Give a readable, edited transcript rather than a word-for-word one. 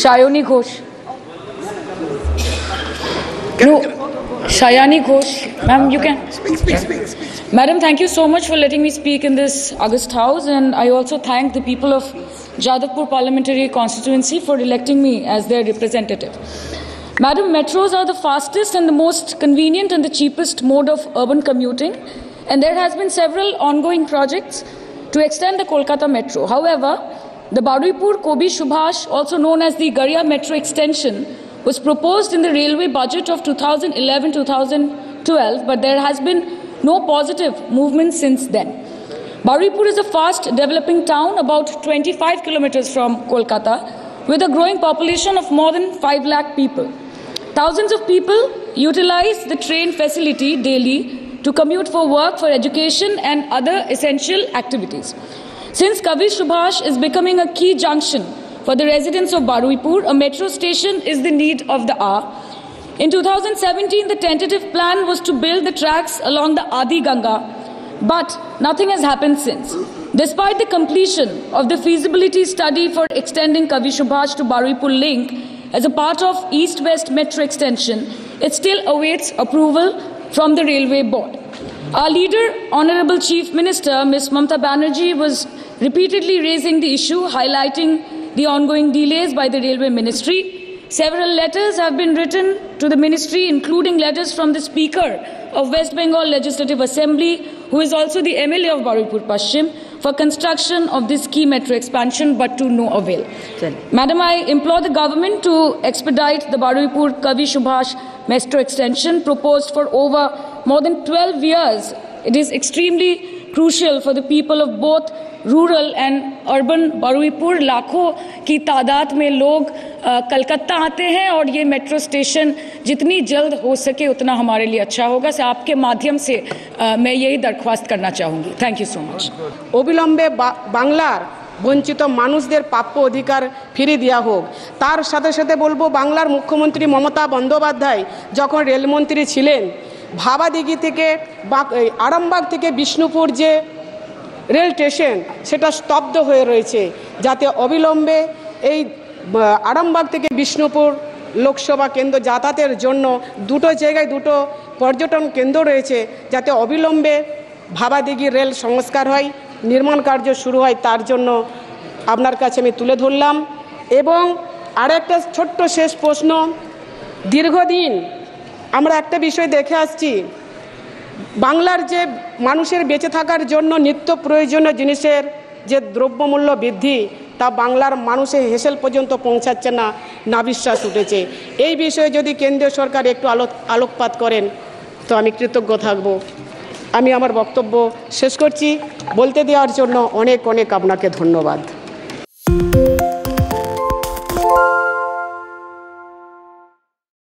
Shayoni Ghosh. No, Shayani Ghosh. Ma'am, you can. Speak. Madam, thank you so much for letting me speak in this August House, and I also thank the people of Jadavpur Parliamentary Constituency for electing me as their representative. Madam, metros are the fastest and the most convenient and the cheapest mode of urban commuting, and there has been several ongoing projects to extend the Kolkata metro. However, the Baruipur-Kobi Subhash, also known as the Garhia metro extension, was proposed in the railway budget of 2011-2012, but there has been no positive movement since then. Baruipur is a fast developing town about 25 kilometers from Kolkata, with a growing population of more than 5 lakh people. Thousands of people utilize the train facility daily to commute for work, for education and other essential activities. Since Kavi Subhash is becoming a key junction for the residents of Baruipur, a metro station is the need of the hour. In 2017, the tentative plan was to build the tracks along the Adi Ganga, but nothing has happened since. Despite the completion of the feasibility study for extending Kavi Subhash to Baruipur link as a part of East-West metro extension, it still awaits approval from the Railway Board. Our leader, Honourable Chief Minister, Ms. Mamata Banerjee, was repeatedly raising the issue, highlighting the ongoing delays by the Railway Ministry. Several letters have been written to the Ministry, including letters from the Speaker of West Bengal Legislative Assembly, who is also the MLA of Baruipur Paschim, for construction of this key metro expansion, but to no avail. Madam, I implore the government to expedite the Baruipur Kavi Subhash metro extension proposed for over more than 12 years. It is extremely crucial for the people of both rural and urban Baruipur. लाखों की तादाद में लोग कलकत्ता आते हैं और ये metro station जितनी जल्द हो सके उतना हमारे लिए अच्छा होगा. से आपके माध्यम से मैं यही दरख्वास्त करना चाहूँगी. Thank you so much. অবিলম্বে বাংলার বঞ্চিত মানুষদের প্রাপ্য অধিকার ফিরিয়ে দেওয়া হোক. তার সাথে সাথে বলবো, বাংলার মুখ্যমন্ত্রী মমতা বন্দ্যোপাধ্যায় যখন রেলমন্ত্রী ছিলেন, ভাবাদিঘি থেকে আরামবাগ থেকে বিষ্ণুপুর যে রেল স্টেশন সেটা স্তব্ধ হয়ে রয়েছে. যাতে অবিলম্বে এই আরামবাগ থেকে বিষ্ণুপুর লোকসভা কেন্দ্র যাতায়াতের জন্য দুটো জায়গায় দুটো পর্যটন কেন্দ্র রয়েছে, যাতে অবিলম্বে ভাবাদিঘি রেল সংস্কার হয়, নির্মাণ কার্য শুরু হয়, তার জন্য আপনার কাছে আমি তুলে ধরলাম. এবং আরেকটা ছোট্ট শেষ প্রশ্ন, দীর্ঘদিন আমরা একটা বিষয় দেখে আসছি, বাংলার যে মানুষের বেঁচে থাকার জন্য নিত্য প্রয়োজনীয় জিনিসের যে দ্রব্যমূল্য বৃদ্ধি, তা বাংলার মানুষের হেসেল পর্যন্ত পৌঁছাচ্ছে না, নাভিশ্বাস উঠেছে. এই বিষয়ে যদি কেন্দ্রীয় সরকার একটু আলোকপাত করেন তো আমি কৃতজ্ঞ থাকব. আমি আমার বক্তব্য শেষ করছি. বলতে দেওয়ার জন্য অনেক অনেক আপনাকে ধন্যবাদ.